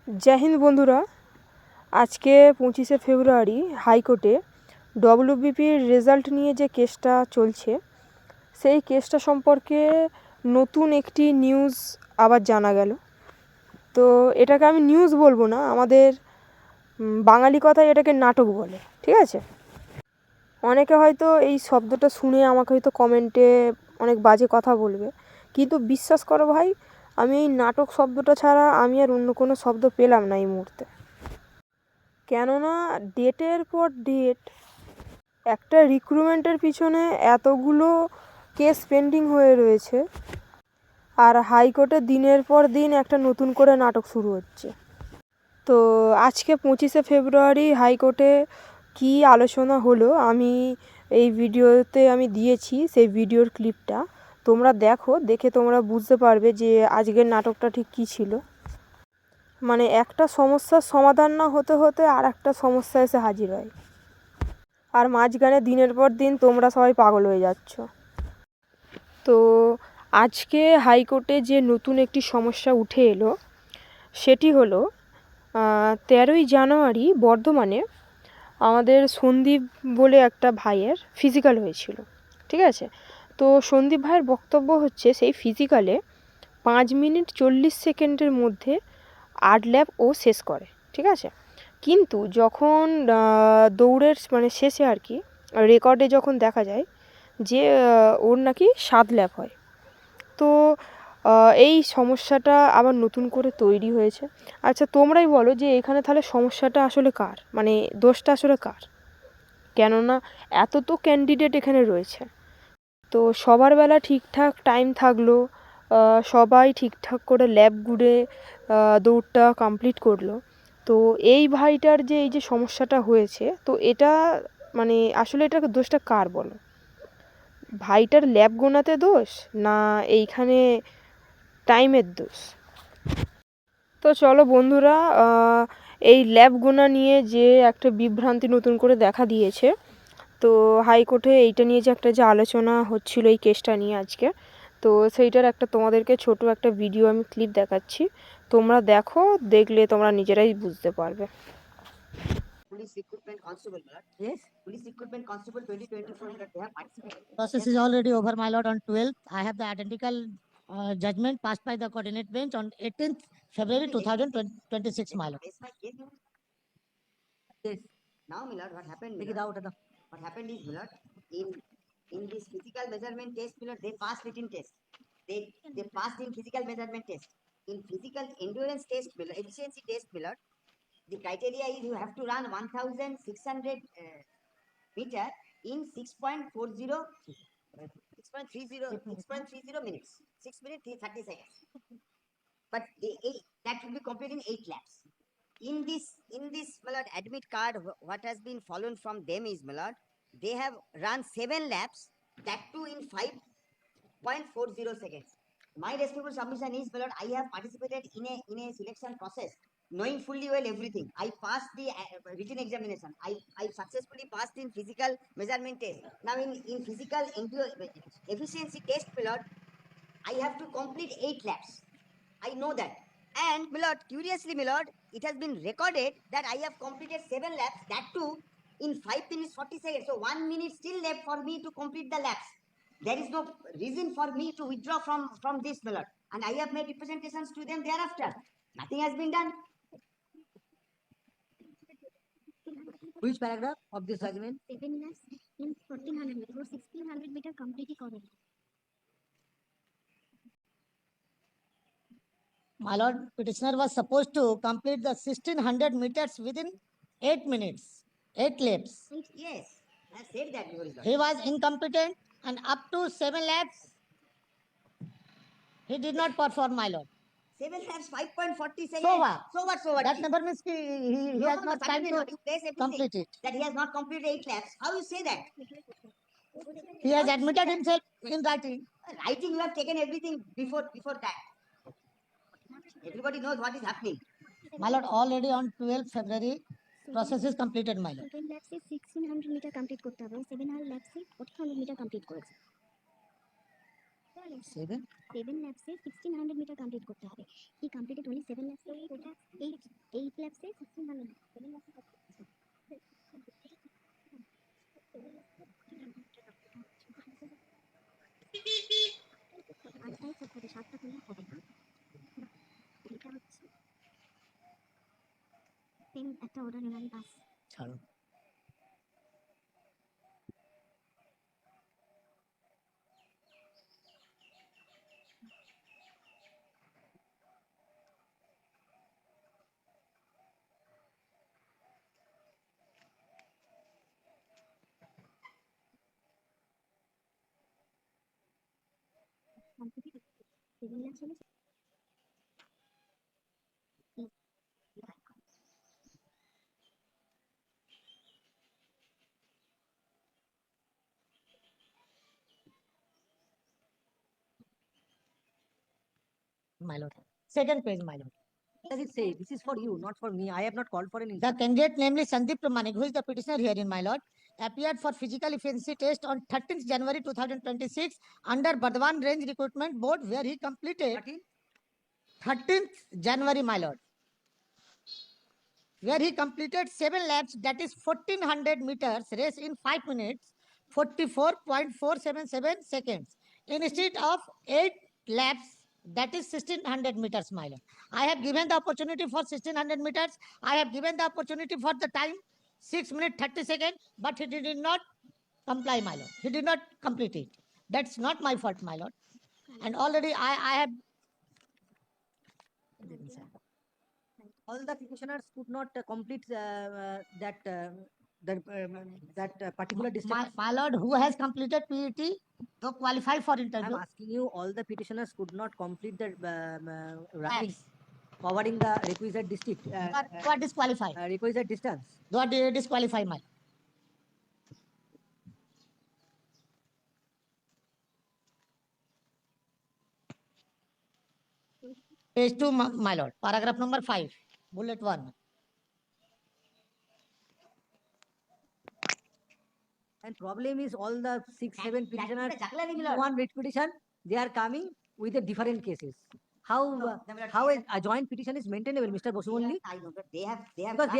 जय हिंद बंधुरा आज के 25 फेब्रुआरी हाईकोर्टे डब्ल्यूबीपीर रेजाल्ट निये जे केसटा चलछे सेई केसटा सम्पर्के नतून एकटी निउज आबार जाना गेल। तो एटाके आमी निउज बोलबो ना, आमादेर बांगाली कथाय एटाके नाटक बोले। ठीक आछे, अनेके हयतो एई शब्दटा शुने आमाके हयतो कमेंटे अनेक बाजे कथा बोलबे, किन्तु विश्वास करो भाई আমি এই নাটক শব্দটা ছাড়া আমি আর অন্য কোনো শব্দ পেলাম না এই মুহূর্তে। কেননা ডেটের পর ডেট একটা রিক্রুটমেন্টের পিছনে এতগুলো কেস পেন্ডিং হয়ে রয়েছে, আর হাইকোর্টে দিনের পর দিন একটা নতুন করে নাটক শুরু হচ্ছে। তো আজকে 25শে ফেব্রুয়ারি হাইকোর্টে কী আলোচনা হলো আমি এই ভিডিওতে আমি দিয়েছি, সেই ভিডিওর ক্লিপটা তোমরা দেখো, দেখে তোমরা বুঝতে পারবে যে আজকের নাটকটা ঠিক কী ছিল। মানে একটা সমস্যার সমাধান না হতে হতে আর একটা সমস্যা এসে হাজির হয়, আর মাঝখানে দিনের পর দিন তোমরা সবাই পাগল হয়ে যাচ্ছ। তো আজকে হাইকোর্টে যে নতুন একটি সমস্যা উঠে এলো সেটি হলো 13ই জানুয়ারি বর্ধমানে আমাদের সন্দীপ বলে একটা ভাইয়ের ফিজিক্যাল হয়েছিল। ঠিক আছে, তো সন্দীপ ভাইয়ের বক্তব্য হচ্ছে সেই ফিজিক্যালে 5 মিনিট 40 সেকেন্ডের মধ্যে 8 ল্যাপ ও শেষ করে। ঠিক আছে, কিন্তু যখন দৌড়ের মানে শেষে আর কি রেকর্ডে যখন দেখা যায় যে ওর নাকি 7 ল্যাপ হয়। তো এই সমস্যাটা আবার নতুন করে তৈরি হয়েছে। আচ্ছা তোমরাই বলো যে এখানে তাহলে সমস্যাটা আসলে কার, মানে দোষটা আসলে কার? কেননা এত তো ক্যান্ডিডেট এখানে রয়েছে, তো সবার বেলা ঠিকঠাক টাইম থাকলো, সবাই ঠিকঠাক করে ল্যাব ঘুরে দৌড়টা কমপ্লিট করলো। তো এই ভাইটার যে এই যে সমস্যাটা হয়েছে, তো এটা মানে আসলে এটাকে দোষটা কার বলো? ভাইটার ল্যাব গোনাতে দোষ না এইখানে টাইমের দোষ? তো চলো বন্ধুরা, এই ল্যাব গোনা নিয়ে যে একটা বিভ্রান্তি নতুন করে দেখা দিয়েছে, তো হাইকোর্টে এইটা নিয়ে যে একটা যে আলোচনা হচ্ছিল এই কেসটা নিয়ে আজকে, তো সেইটার একটা তোমাদেরকে ছোট একটা ভিডিও আমি ক্লিপ দেখাচ্ছি, তোমরা দেখো, দেখলে তোমরা নিজেরাই বুঝতে পারবে। Police recruitment constable, my lord. Yes. Police recruitment constable 2024, my lord. They have participated. Process is already over, my lord. On 12th, I have the identical judgment passed by the coordinate bench on 18th February 2026, my lord. Case by case, my lord. Yes. Now, my lord, what happened? Take my it lord? out of the. What happened is, my lord, in this physical measurement test, my lord, they passed written test. They passed in physical measurement test. In physical endurance test, my lord, efficiency test, my lord, the criteria is you have to run 1,600 meter in 6.40 minutes, 6 minutes 30 seconds. But that should be completed in 8 laps. In this my lord, admit card, what has been followed from them is, my lord, they have run 7 laps, that too in 5.40 seconds. My respectful submission is, my lord, I have participated in a selection process, knowing fully well everything. I passed the written examination. I successfully passed in physical measurement test. Now in physical efficiency test, my lord, I have to complete 8 laps. I know that. And, my lord, curiously, my lord, it has been recorded that I have completed 7 laps, that too in 5 minutes 40 seconds. So 1 minute still left for me to complete the laps. There is no reason for me to withdraw from this, my lord. And I have made representations to them thereafter. Nothing has been done. Which paragraph of this judgment? 7 laps in 1400 meter or 1600 meter completely covered. My lord, petitioner was supposed to complete the 1600 meters within 8 minutes, 8 laps. Yes, I have said that before, He was incompetent and up to 7 laps, he did not perform, my lord. 7 laps 5.40 seconds. So what? So what? That never means he has not time to complete it. That he has not completed 8 laps. How you say that? He has admitted himself in writing. Writing, you have taken everything before that. Everybody knows what is happening. My lord, already on 12th February, process is completed, my lord. 7 laps 1600 meter complete করতে হবে, 7 laps 1400 meter complete করেছে। 7 laps 1600 meter complete করতে হবে। He completed only 7 laps, 8 ল্যাপসে 16 ভালো 7 ল্যাপসে আটটাই করতে হবে 7টা করলে হবে না এটা হচ্ছে পেন একটা অর্ডার নিলাম বাস ছাড়ো কমপ্লিট 7 ল্যাপস হলে my lord. Second page, my lord. What does it say? This is for you, not for me. I have not called for any. The candidate, namely Sandeep Pramanik, who is the petitioner herein, my lord, appeared for physical efficiency test on 13th January 2026 under Bardwan Range Recruitment Board, where he completed 13th January, my lord, where he completed 7 laps, that is 1400 meters race in 5 minutes, 44.477 seconds, instead of 8 laps, that is 1600 meters, my lord. I have given the opportunity for 1600 meters. I have given the opportunity for the time 6 minutes 30 seconds, but he did not comply, my lord. He did not complete it. That's not my fault, my lord. And already I have. All the petitioners could not complete that particular distance. My lord, who has completed PET, to qualify for I'm interview. asking you, all the petitioners could not complete the running, Laps. covering the requisite district, Who are disqualified. requisite distance. Who are disqualified, my lord. Page 2, my lord. Paragraph number 5, bullet 1. And problem is all the 6, 7 petitioners, Jaglani, my lord. one writ petition, they are coming with the different cases. How a joint petition is maintainable, Mr. Bosu only? I know, but they have Because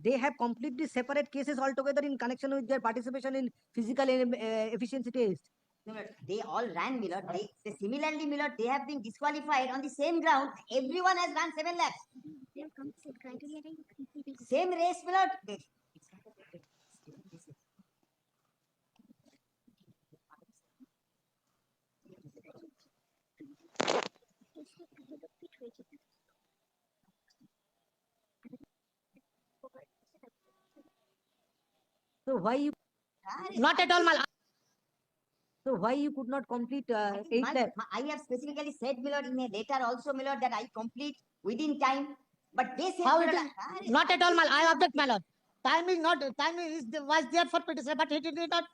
they have completely separate cases altogether in connection with their participation in physical efficiency test. no, they all ran, my lord. They similarly, my lord, they have been disqualified on the same ground. Everyone has run 7 laps. their complete criteria completely Same race, my lord. fit হয়েছে So why you Not at all, my lord. so why you could not complete 8 laps? I have specifically said, my lord, in a letter also, my lord, that I complete within time. But they said, How my it lord, is? Not at all, my lord. I object, my lord. Time is not, was there for petitioner, but he did not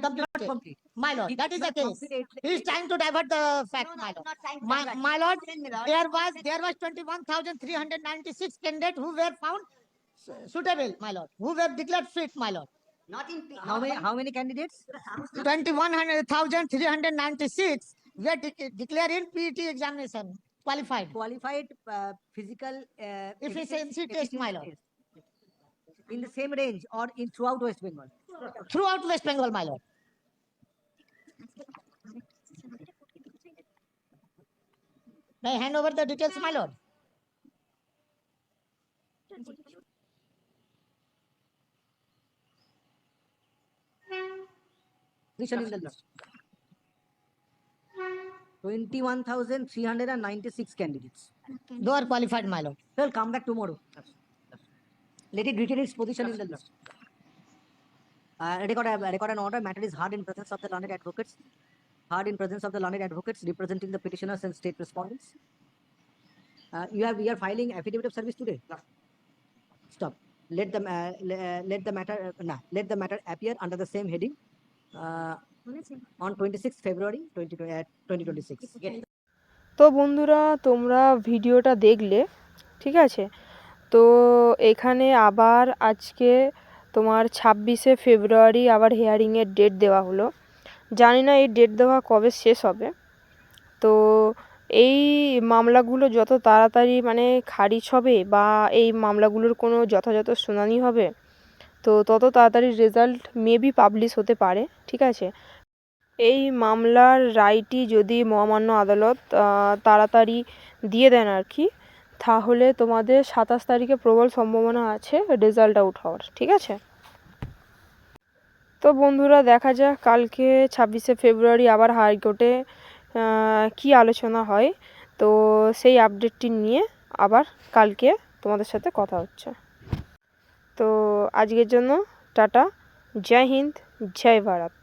complete it. Complete. My lord, He that could is the not case. complete He is trying to divert the fact, no, no, my I'm lord. not trying to My, divert. my lord, Listen, my lord. there was 21,396 candidates who were found suitable, my lord, who were declared fit, my lord. Not in How many candidates? 21,396 were declared in PET examination, qualified. Qualified physical Efficiency test, my lord. test. In the same range or in throughout West Bengal. Throughout West Bengal, my lord. May I hand over the details, my lord? Position in the list. 21,396 candidates. They are qualified, my lord. Well, come back tomorrow. Let it retain its position in the list. Record an order. Matter is heard in presence of the learned advocates. Heard in presence of the learned advocates representing the petitioners and state respondents. We are filing affidavit of service today. Stop. Let the matter appear under the same heading on 26th February 2026. তো বন্ধুরা তোমরা ভিডিওটা দেখলে, ঠিক আছে? তো এখানে আবার আজকে তোমার 26শে ফেব্রুয়ারি আবার হিয়ারিংয়ের ডেট দেওয়া হলো। জানি না এই ডেট দেওয়া কবে শেষ হবে। তো এই মামলাগুলো যত তাড়াতাড়ি মানে খারিজ হবে বা এই মামলাগুলোর কোনো যথাযথ শুনানি হবে, তো তত তাড়াতাড়ি রেজাল্ট মেবি পাবলিশ হতে পারে, ঠিক আছে। এই মামলার রায়টি যদি মহামান্য আদালত তাড়াতাড়ি দিয়ে দেন আর কি, তাহলে তোমাদের 27 তারিখে প্রবল সম্ভাবনা আছে রেজাল্ট আউট হওয়ার, ঠিক আছে। তো বন্ধুরা, দেখা যাক কালকে 26শে ফেব্রুয়ারি আবার হাইকোর্টে কী আলোচনা হয়। তো সেই আপডেটটি নিয়ে আবার কালকে তোমাদের সাথে কথা হচ্ছে। তো আজকের জন্য টাটা, জয় হিন্দ, জয় ভারত।